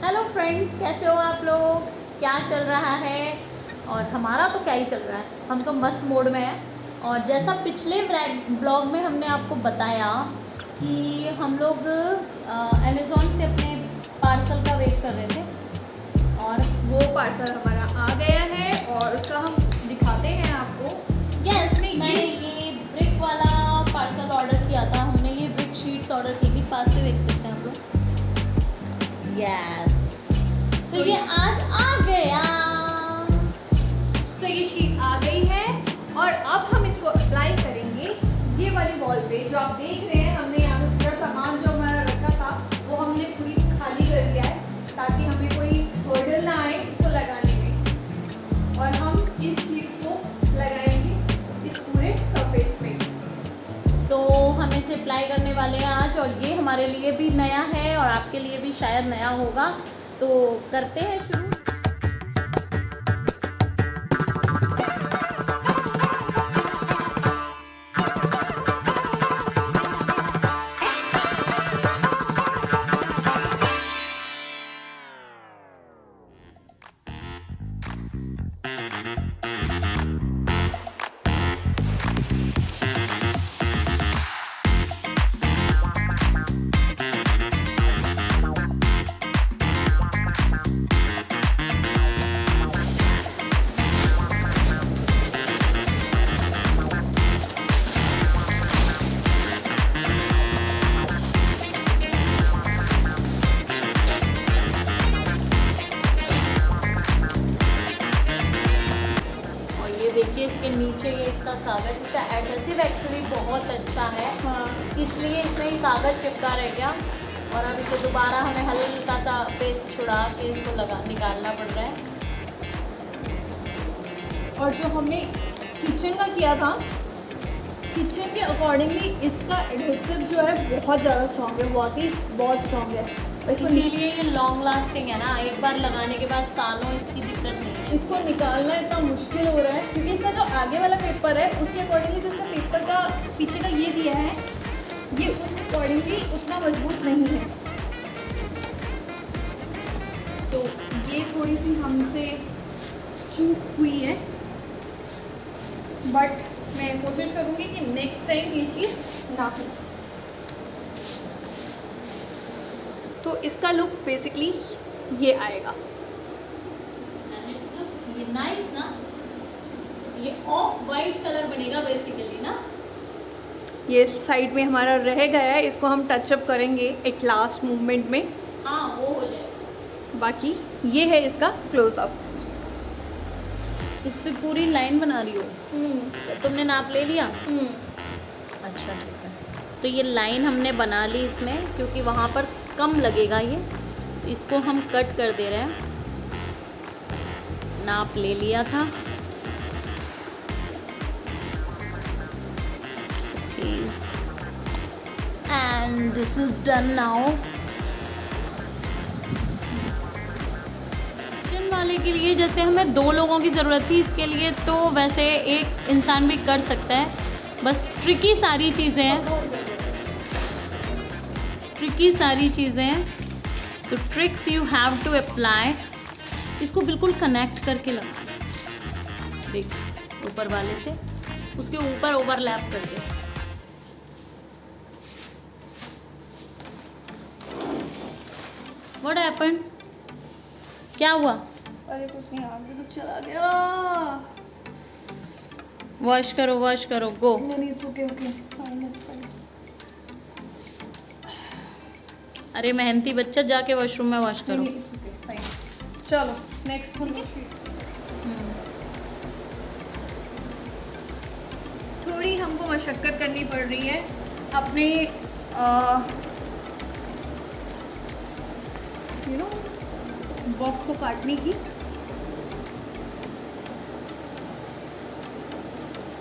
Hello friends, कैसे हो आप लोग? क्या चल रहा है? और हमारा तो क्या ही चल रहा है, हम तो मस्त मूड में हैं। और जैसा पिछले ब्लॉग में हमने आपको बताया कि हम लोग अमेज़ॉन से अपने पार्सल का वेट कर रहे थे और वो पार्सल हमारा आ गया है और उसका हम दिखाते हैं आपको। यस, मैंने ये ब्रिक वाला पार्सल ऑर्डर किया था। हमने ये ब्रिक शीट्स ऑर्डर की थी, पास से देख सकते हैं आप लोग। यस, तो ये आज आ गया। तो ये शीट आ गई है और अब हम इसको अप्लाई करेंगे ये वाली वॉल पे। जो आप देख रहे हैं, हमने यहाँ पे पूरा सामान जो हमारा रखा था वो हमने पूरी खाली कर दिया है ताकि हमें कोई हर्डल ना आए इसको लगाने में। और हम इस शीट को लगाएंगे इस पूरे सरफेस पे। तो हम इसे अप्लाई करने वाले हैं आज, और ये हमारे लिए भी नया है और आपके लिए भी शायद नया होगा। तो करते हैं शुरू। देखिए इसके नीचे ये इसका कागज़, इसका एडहेसिव एक्चुअली बहुत अच्छा है। हाँ, इसलिए इसमें ये कागज़ चिपका रह गया और अब इसे दोबारा हमें हल्का सा पेस्ट छुड़ा के इसको निकालना पड़ रहा है। और जो हमने किचन का किया था, किचन के अकॉर्डिंगली इसका एडहेसिव जो है बहुत ज़्यादा स्ट्रॉन्ग है, वाकई बहुत स्ट्रॉन्ग है। इसीलिए ये लॉन्ग लास्टिंग है ना, एक बार लगाने के बाद सालों इसकी दिक्कत नहीं है। इसको निकालना इतना मुश्किल हो रहा है क्योंकि इसका जो आगे वाला पेपर है उसके अकॉर्डिंगली जो इसका पेपर का पीछे का ये दिया है ये उस अकॉर्डिंगली उतना मजबूत नहीं है। तो ये थोड़ी सी हमसे चूक हुई है, बट मैं कोशिश करूँगी कि नेक्स्ट टाइम ये चीज़ ना हो। तो इसका लुक बेसिकली ये आएगा। ये नाइस ना, ये ऑफ वाइट कलर बनेगा बेसिकली ना। ये साइड में हमारा रह गया है, इसको हम टचअप करेंगे एट लास्ट मूवमेंट में। हाँ, वो हो जाएगा। बाकी ये है इसका क्लोजअप। इस पे पूरी लाइन बना रही हो? तुमने नाप ले लिया? अच्छा, ठीक है। तो ये लाइन हमने बना ली इसमें, क्योंकि वहाँ पर कम लगेगा ये, तो इसको हम कट कर दे रहे हैं। नाप ले लिया था। And this is done now. Kitchen वाले के लिए जैसे हमें 2 लोगों की ज़रूरत थी, इसके लिए तो वैसे एक इंसान भी कर सकता है। बस ट्रिकी सारी चीज़ें हैं, तो tricks you have to apply. इसको बिल्कुल कनेक्ट करके लगा, देख ऊपर वाले से उसके ऊपर ओवरलैप कर दे। What happened? क्या हुआ? अरे कुछ नहीं, आगे कुछ चला गया। वॉश करो, गो। नहीं, इट्स ओके, ओके, फाइन। अरे मेहनती बच्चा, जाके वॉशरूम में वॉश करो। नहीं, it's okay, fine। चलो नेक्स्ट थोड़ी हमको मशक्क़त करनी पड़ रही है अपने बॉक्स को काटने की।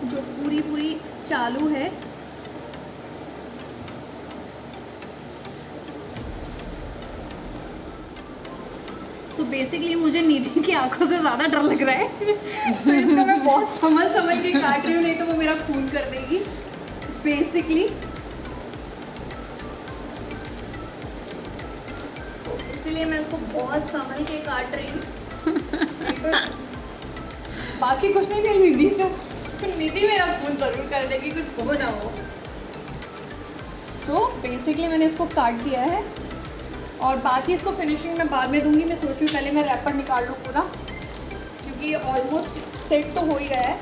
जो पूरी चालू है, तो बेसिकली मुझे निधि की आंखों से ज़्यादा डर लग रहा है तो इसको मैं बहुत समझ के काट रही हूँ, नहीं तो वो मेरा खून कर देगी बेसिकली। इसीलिए मैं इसको बहुत संभल के काट रही हूँ। तो बाकी कुछ नहीं थी, निधि मेरा फोन जरूर कर देगी, कुछ हो ना हो। तो बेसिकली मैंने इसको काट दिया है और बाकी इसको फिनिशिंग मैं बाद में दूंगी। मैं सोच रही हूँ पहले मैं रैपर निकाल लूँ पूरा, क्योंकि ऑलमोस्ट सेट तो हो ही गया है।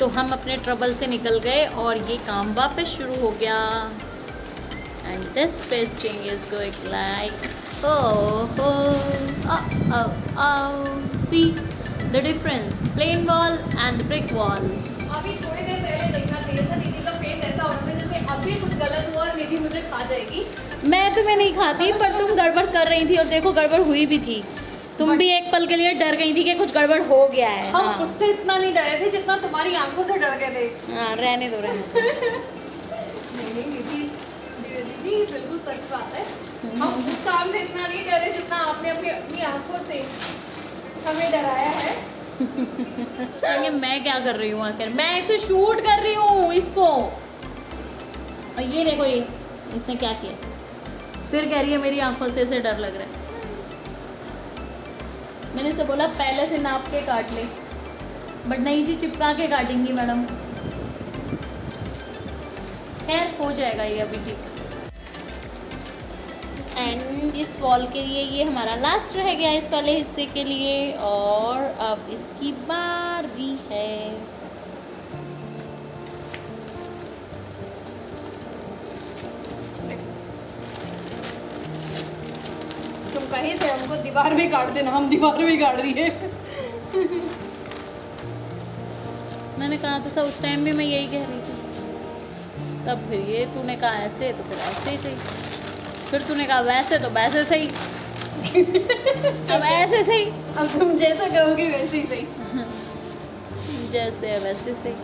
तो हम अपने ट्रबल से निकल गए और ये काम वापस शुरू हो गया। And this pasting is going like see the difference plain wall and brick wall. अभी थोड़ी देर पहले देखना चाहिए था, निधि का फेस ऐसा होता है जैसे अभी कुछ गलत हुआ और निधि मुझे खा जाएगी। मैं तुम्हें नहीं खाती, पर तुम गड़बड़ कर रही थी और देखो गड़बड़ हुई भी थी। तुम भी एक पल के लिए डर गई थी कि कुछ गड़बड़ हो गया है। हम हाँ। उससे इतना नहीं डरे थे जितना तुम्हारी आंखों से डर गए थे। हाँ, रहने दो रहने दो। नहीं निधि, दीदी बिल्कुल सच बात है। हम उस काम से इतना नहीं डरे जितना आपने अपनी आंखों से हमें डराया है। कहेंगे मैं क्या कर रही हूँ आखिर, मैं इसे शूट कर रही हूँ इसको। और ये देखो, ये इसने क्या किया, फिर कह रही है मेरी आंखों से इसे डर लग रहा है। मैंने इसे बोला पहले से नाप के काट ले, बट नहीं जी, चिपका के काटेंगी मैडम। खैर हो जाएगा ये अभी ठीक। एंड इस वॉल के लिए ये हमारा लास्ट रह गया इस वाले हिस्से के लिए, और अब इसकी बारी है। तुम कहे थे हमको दीवार में काट देना, हम दीवार में काट दिए। मैंने कहा तो था उस टाइम भी मैं यही कह रही थी। तब फिर ये तूने कहा ऐसे, तो फिर ऐसे ही सही। फिर तूने कहा वैसे, तो वैसे सही। अब ऐसे सही। अब तुम जैसा कहोगे वैसे ही सही। जैसे है वैसे सही।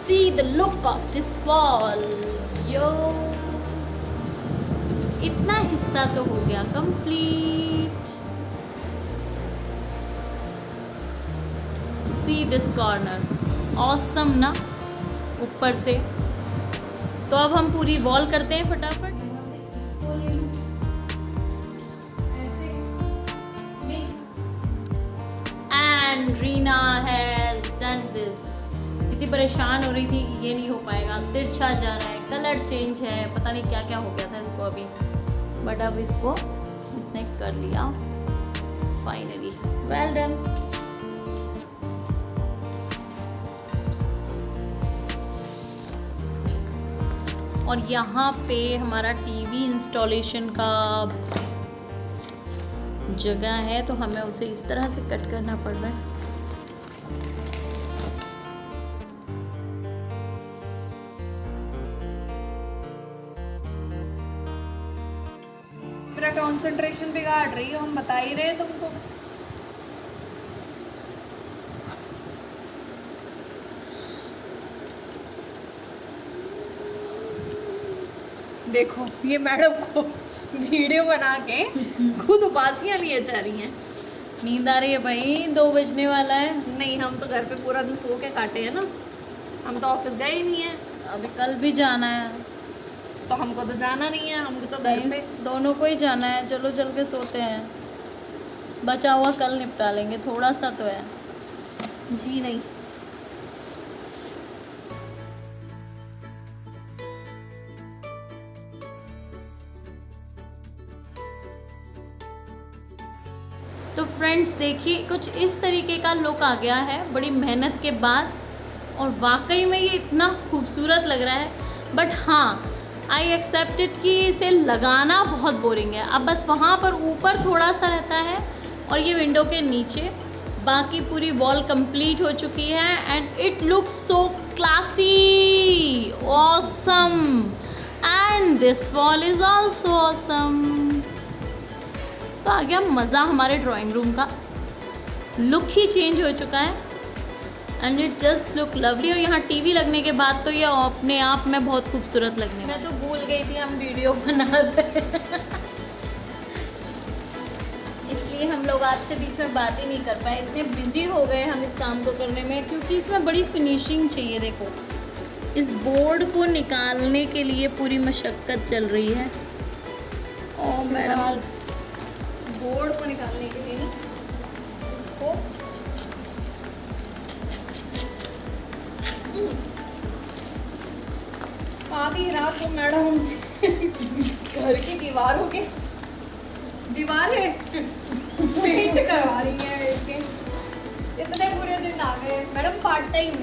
See the look of this wall, yo। इतना हिस्सा तो हो गया complete. See this corner, awesome ना ऊपर से। तो अब हम पूरी वॉल करते हैं फटाफट। And Reena has done this। इतनी परेशान हो रही थी कि ये नहीं हो पाएगा, तिरछा जा रहा है, कलर चेंज है, पता नहीं क्या क्या हो गया था इसको अभी, बट अब इसको इसने कर लिया फाइनली। Well done. और यहाँ पे हमारा टीवी इंस्टॉलेशन का जगह है, तो हमें उसे इस तरह से कट करना पड़ रहा है। मेरा कंसंट्रेशन बिगाड़ रही हो, हम बता ही रहे तुमको। देखो ये मैडम को वीडियो बना के खुद उबासियाँ लिए जा रही हैं। नींद आ रही है भाई, 2 बजने वाला है। नहीं, हम तो घर पे पूरा दिन सो के काटे हैं ना, हम तो ऑफिस गए ही नहीं है। अभी कल भी जाना है, तो हमको तो जाना नहीं है, हमको तो घर पे दोनों को ही जाना है। चलो चल के सोते हैं, बचा हुआ कल निपटा लेंगे, थोड़ा सा तो है। जी नहीं। तो फ्रेंड्स देखिए, कुछ इस तरीके का लुक आ गया है बड़ी मेहनत के बाद, और वाकई में ये इतना खूबसूरत लग रहा है। बट हाँ, आई एक्सेप्टेड कि इसे लगाना बहुत बोरिंग है। अब बस वहाँ पर ऊपर थोड़ा सा रहता है और ये विंडो के नीचे, बाकी पूरी वॉल कंप्लीट हो चुकी है। And it looks so classy, awesome, and this wall is also awesome. तो आ गया मज़ा हमारे ड्राइंग रूम का। लुक ही चेंज हो चुका है and it just look lovely. और यहाँ टीवी लगने के बाद तो ये अपने आप में बहुत खूबसूरत लगने। मैं तो भूल गई थी हम वीडियो बनाते इसलिए हम लोग आपसे बीच में बात ही नहीं कर पाए, इतने बिजी हो गए हम इस काम को करने में, क्योंकि इसमें बड़ी फिनिशिंग चाहिए। देखो इस बोर्ड को निकालने के लिए पूरी मशक्क़त चल रही है। ओ मैडम, बोर्ड को निकालने के लिए नहीं, को आधी रात को मैडम हमसे घर की दीवारों के दीवारें पेंट करवा रही है इसके। इतने बुरे दिन आ गए मैडम, पार्ट टाइम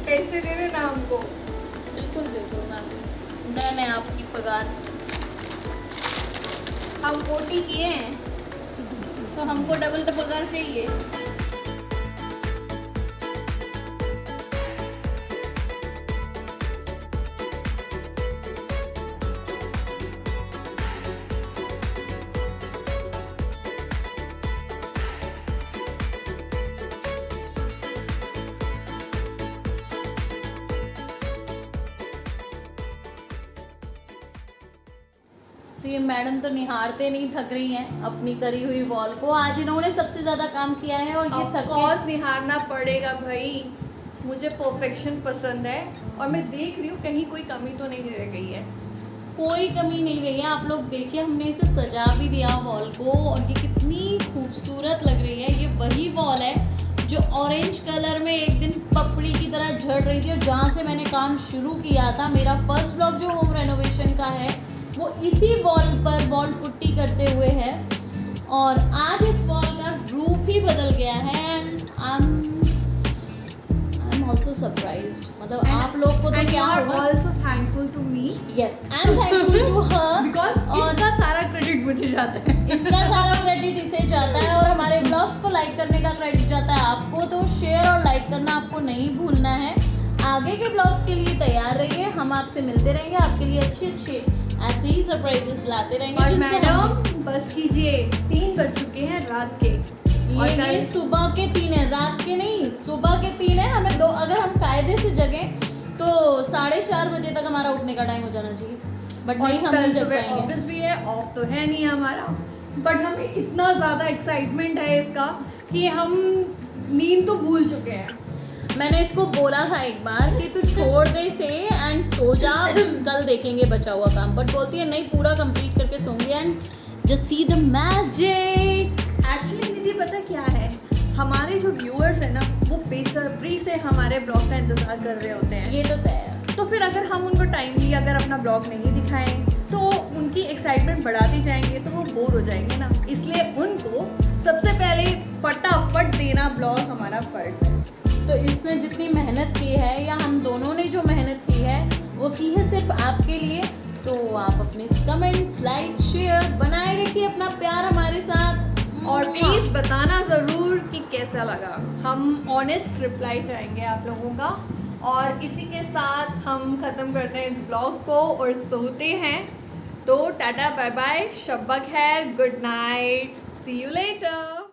पैसे दे देना हमको। बिल्कुल बिल्कुल मैम, मैं आपकी पगार, हम ओटी किए हैं तो हमको डबल तो पगार चाहिए। तो ये मैडम तो निहारते नहीं थक रही हैं अपनी करी हुई वॉल को। आज इन्होंने सबसे ज़्यादा काम किया है और ये ऑफ कोर्स निहारना पड़ेगा भाई, मुझे परफेक्शन पसंद है और मैं देख रही हूँ कहीं कोई कमी तो नहीं रह गई है। कोई कमी नहीं रही है। आप लोग देखिए, हमने इसे सजा भी दिया वॉल को और ये कितनी खूबसूरत लग रही है। ये वही वॉल है जो ऑरेंज कलर में एक दिन पपड़ी की तरह झड़ रही थी और जहाँ से मैंने काम शुरू किया था। मेरा फर्स्ट ब्लॉग जो होम रेनोवेशन का है वो इसी वॉल पर वॉल पुट्टी करते हुए है और आज इस वॉल का रूप ही बदल गया है and I am also surprised. मतलब आप लोग को तो क्या होगा, also thankful to me. Yes, I am thankful to her because इसका सारा क्रेडिट मुझे जाता है। इसका सारा क्रेडिट इसे जाता है और हमारे ब्लॉग्स को लाइक करने का क्रेडिट जाता है आपको। तो शेयर और लाइक करना आपको नहीं भूलना है। आगे के ब्लॉग्स के लिए तैयार रहिए, हम आपसे मिलते रहेंगे, आपके लिए अच्छे अच्छे ऐसे ही सरप्राइजेस लाते रहेंगे। और मैडम बस कीजिए, 3 बज चुके हैं रात के। ये सुबह के 3 है, रात के नहीं, सुबह के 3 है। हमें अगर हम कायदे से जगें तो 4:30 बजे तक हमारा उठने का टाइम हो जाना चाहिए, बट नहीं, हम नहीं जग पाएंगे। ऑफिस भी है, ऑफ तो है नहीं हमारा, बट हमें इतना ज़्यादा एक्साइटमेंट है इसका कि हम नींद तो भूल चुके हैं। मैंने इसको बोला था एक बार कि तू छोड़ दे इसे एंड सो जा, कल देखेंगे बचा हुआ काम, बट बोलती है नहीं, पूरा कंप्लीट करके सोऊंगी and just see the magic. Actually दीदी पता क्या है, हमारे जो व्यूअर्स हैं ना वो बेसब्री से हमारे ब्लॉग का इंतज़ार कर रहे होते हैं। ये तो तय है। तो फिर अगर हम उनको टाइमली अगर अपना ब्लॉग नहीं दिखाएं तो उनकी एक्साइटमेंट बढ़ाती जाएंगे तो वो बोर हो जाएंगे ना। इसलिए उनको सबसे पहले फटाफट देना ब्लॉग हमारा फर्ज है। तो इसने जितनी मेहनत की है या हम दोनों ने जो मेहनत की है वो की है सिर्फ आपके लिए। तो आप अपने कमेंट्स, लाइक, शेयर बनाए रखिए अपना प्यार हमारे साथ और प्लीज़ बताना ज़रूर कि कैसा लगा। हम ऑनेस्ट रिप्लाई चाहेंगे आप लोगों का। और इसी के साथ हम ख़त्म करते हैं इस ब्लॉग को और सोते हैं। तो टाटा बाय बाय, शब्बा खैर, good night, see you letter.